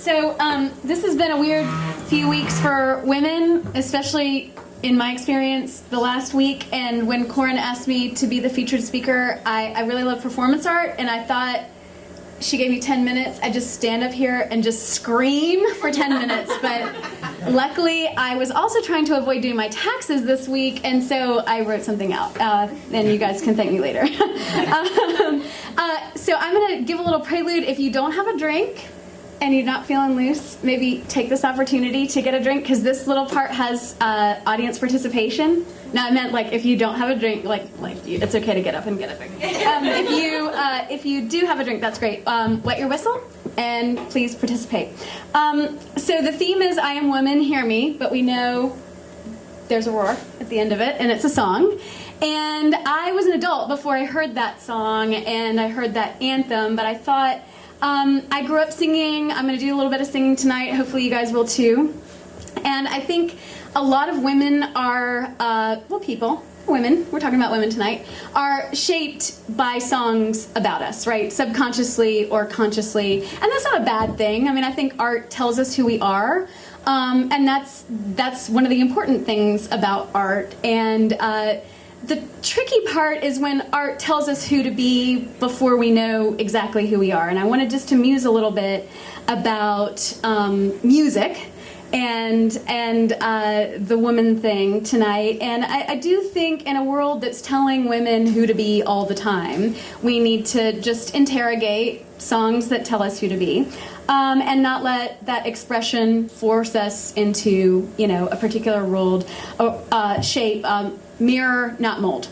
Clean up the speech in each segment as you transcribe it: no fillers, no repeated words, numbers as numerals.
So this has been a weird few weeks for women, especially in my experience the last week. And when Corin asked me to be the featured speaker, I really love performance art, and I thought she gave me 10 minutes. I'd just stand up here and just scream for 10 minutes. But luckily, I was also trying to avoid doing my taxes this week, and so I wrote something out. And you guys can thank me later. So I'm going to give a little prelude. If you don't have a drink and you're not feeling loose, maybe take this opportunity to get a drink, because this little part has audience participation. Now, I meant, like, if you don't have a drink, it's okay to get up and get a drink. If you do have a drink, that's great. Wet your whistle and please participate. So the theme is I Am Woman, Hear Me, but we know there's a roar at the end of it, and it's a song. And I was an adult before I heard that song and I heard that anthem, but I thought, I grew up singing. I'm going to do a little bit of singing tonight. Hopefully you guys will too. And I think a lot of women are, women, we're talking about women tonight, are shaped by songs about us, right? Subconsciously or consciously. And that's not a bad thing. I mean, I think art tells us who we are. And that's one of the important things about art. And the tricky part is when art tells us who to be before we know exactly who we are. And I wanted just to muse a little bit about music and the woman thing tonight. And I do think in a world that's telling women who to be all the time, we need to just interrogate songs that tell us who to be, and not let that expression force us into, a particular role, shape, mirror, not mold.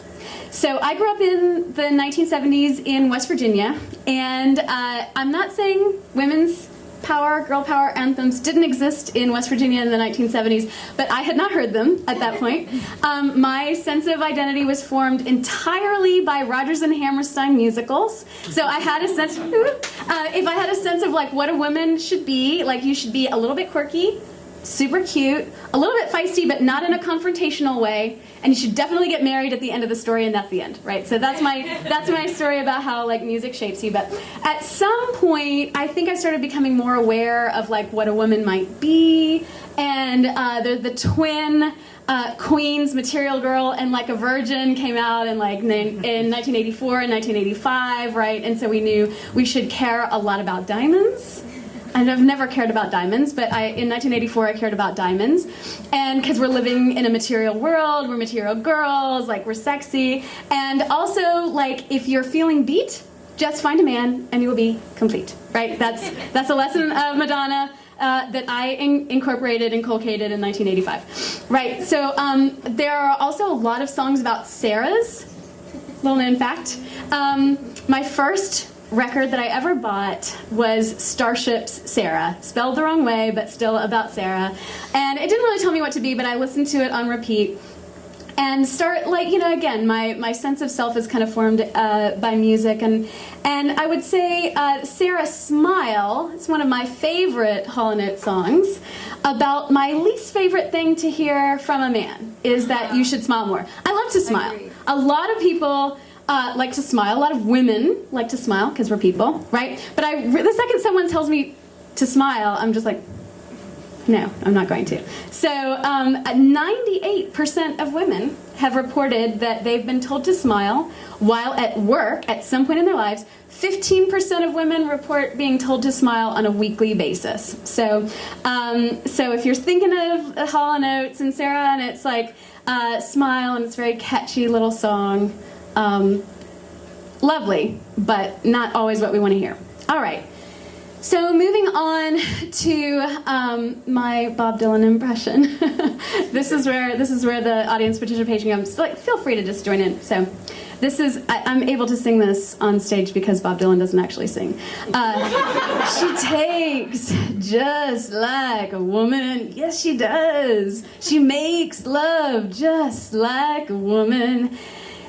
So I grew up in the 1970s in West Virginia, and I'm not saying women's power, girl power anthems didn't exist in West Virginia in the 1970s, but I had not heard them at that point. My sense of identity was formed entirely by Rodgers and Hammerstein musicals. So I had a sense, if I had a sense of like what a woman should be, like you should be a little bit quirky, super cute, a little bit feisty, but not in a confrontational way, and you should definitely get married at the end of the story, and that's the end, right? So that's my story about how like music shapes you. But at some point, I think I started becoming more aware of like what a woman might be, and the twin queens, Material Girl and Like a Virgin, came out in 1984 and 1985, right? And so we knew we should care a lot about diamonds. And I've never cared about diamonds, but in 1984 I cared about diamonds. And because we're living in a material world, we're material girls, like we're sexy. And also, like, if you're feeling beat, just find a man and you will be complete, right? That's a lesson of Madonna that I incorporated, inculcated in 1985. Right, so there are also a lot of songs about Sarahs, little known fact. My first record that I ever bought was Starship's Sarah, spelled the wrong way, but still about Sarah. And it didn't really tell me what to be, but I listened to it on repeat. And again, my sense of self is kind of formed by music. And I would say Sarah Smile is one of my favorite Hall & Oates songs. About my least favorite thing to hear from a man is that you should smile more. I love to smile. A lot of people like to smile. A lot of women like to smile because we're people, right? But the second someone tells me to smile, I'm just like, no, I'm not going to. So 98% of women have reported that they've been told to smile while at work at some point in their lives. 15% of women report being told to smile on a weekly basis. So if you're thinking of Hall & Oates and Sarah, and it's like Smile, and it's a very catchy little song, lovely, but not always what we want to hear. All right. So moving on to my Bob Dylan impression. This is where the audience participation comes. Like, feel free to just join in. So I'm able to sing this on stage because Bob Dylan doesn't actually sing. She takes just like a woman. Yes, she does. She makes love just like a woman.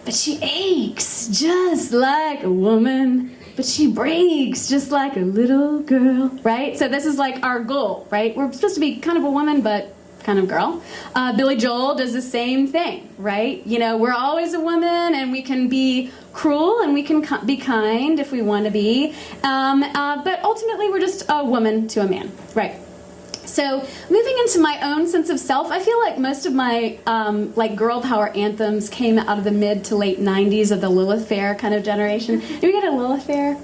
But she aches just like a woman. But she breaks just like a little girl, right? So this is like our goal, right? We're supposed to be kind of a woman, but kind of girl. Billy Joel does the same thing, right? You know, we're always a woman, and we can be cruel, and we can be kind if we want to be. But ultimately, we're just a woman to a man, right? So moving into my own sense of self, I feel like most of my like girl power anthems came out of the mid to late 90s of the Lilith Fair kind of generation. Did we get a Lilith Fair?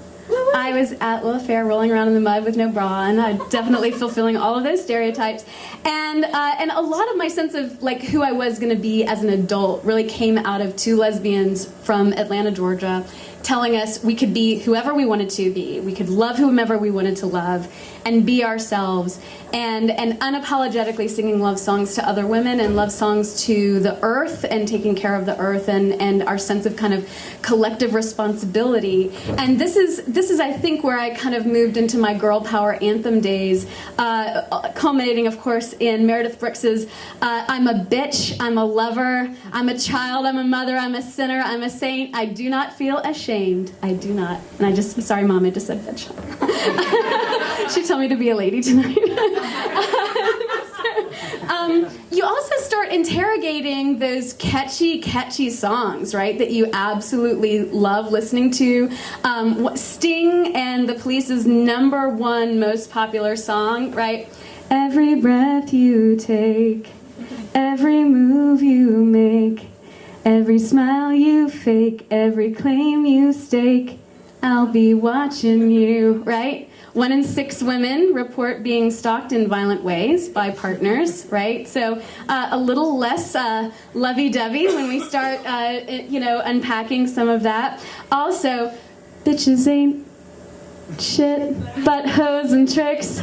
I was at Lilith Fair rolling around in the mud with no bra, and I'm definitely fulfilling all of those stereotypes. And a lot of my sense of like who I was going to be as an adult really came out of two lesbians from Atlanta, Georgia, telling us we could be whoever we wanted to be. We could love whomever we wanted to love and be ourselves, and unapologetically singing love songs to other women and love songs to the earth and taking care of the earth and our sense of kind of collective responsibility. And this is I think where I kind of moved into my girl power anthem days, culminating of course in Meredith Brooks's I'm a bitch, I'm a lover, I'm a child, I'm a mother, I'm a sinner, I'm a saint, I do not feel ashamed. I do not. And sorry Mom, I just said bitch. She told me to be a lady tonight. You also start interrogating those catchy songs, right, that you absolutely love listening to. Sting and the Police's #1 most popular song, right? Every breath you take, every move you make, every smile you fake, every claim you stake, I'll be watching you, right? 1 in 6 women report being stalked in violent ways by partners, right? So a little less lovey-dovey when we start, unpacking some of that. Also, bitches ain't shit but hoes and tricks.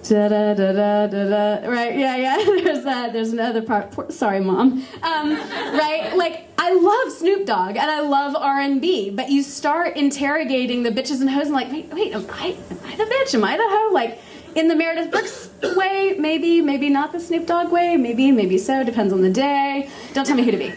Da da da da da da. Right? Yeah. There's another part. Sorry, Mom. Right? Like, I love Snoop Dogg and I love R&B, but you start interrogating the bitches and hoes and like, wait, am I the bitch? Am I the hoe? Like, in the Meredith Brooks way, maybe not the Snoop Dogg way, maybe so. Depends on the day. Don't tell me who to be.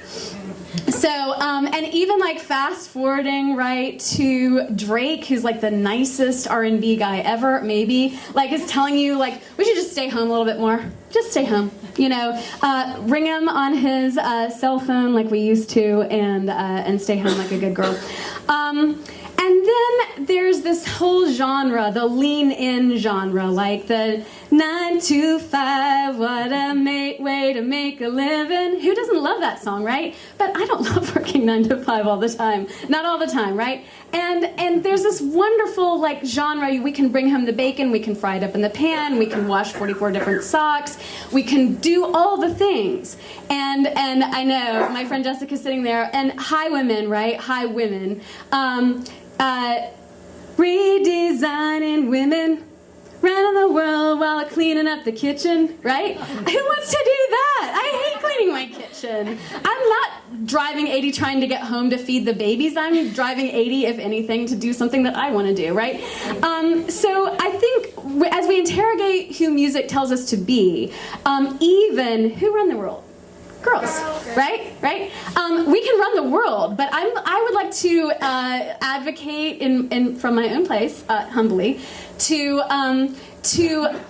So, and even like fast forwarding, right, to Drake, who's like the nicest R&B guy ever, maybe, like is telling you like, we should just stay home a little bit more. Just stay home, you know, ring him on his cell phone like we used to and stay home like a good girl. And then there's this whole genre, the lean-in genre, like the 9 to 5, what a way to make a living. Who doesn't love that song, right? But I don't love working 9 to 5 all the time. Not all the time, right? And there's this wonderful like genre. We can bring home the bacon, we can fry it up in the pan, we can wash 44 different socks, we can do all the things. And I know my friend Jessica's sitting there, and hi women, right? Hi women. Redesigning women, running the world while cleaning up the kitchen, right? Who wants to do that? I hate cleaning my kitchen. I'm not driving 80 trying to get home to feed the babies. I'm driving 80, if anything, to do something that I want to do, right? So I think as we interrogate who music tells us to be, even who run the world? Girls, right? We can run the world, but I would like to advocate in from my own place, humbly, to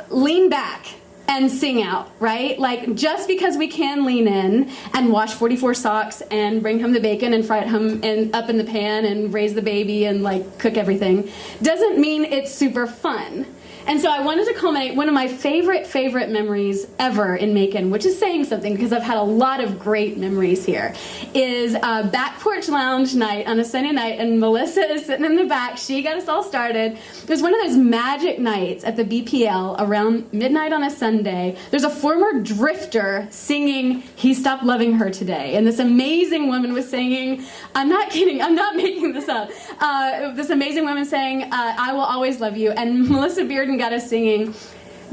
lean back and sing out, right? Like, just because we can lean in and wash 44 socks and bring home the bacon and fry it home and up in the pan and raise the baby and like cook everything, doesn't mean it's super fun. And so I wanted to culminate one of my favorite memories ever in Macon, which is saying something because I've had a lot of great memories here, is a back porch lounge night on a Sunday night, and Melissa is sitting in the back. She got us all started. It was one of those magic nights at the BPL around midnight on a Sunday. There's a former drifter singing He Stopped Loving Her Today, and this amazing woman was singing, I'm not kidding, I'm not making this up, this amazing woman sang I Will Always Love You, and Melissa Bearden got us singing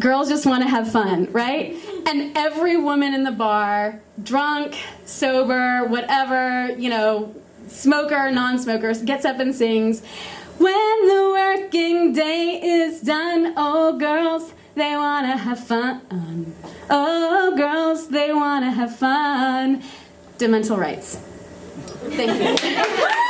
Girls Just Want to Have Fun, right? And every woman in the bar, drunk, sober, whatever, you know, smoker, non-smoker, gets up and sings, when the working day is done, oh girls, they want to have fun. Oh girls, they want to have fun. Demental rights. Thank you.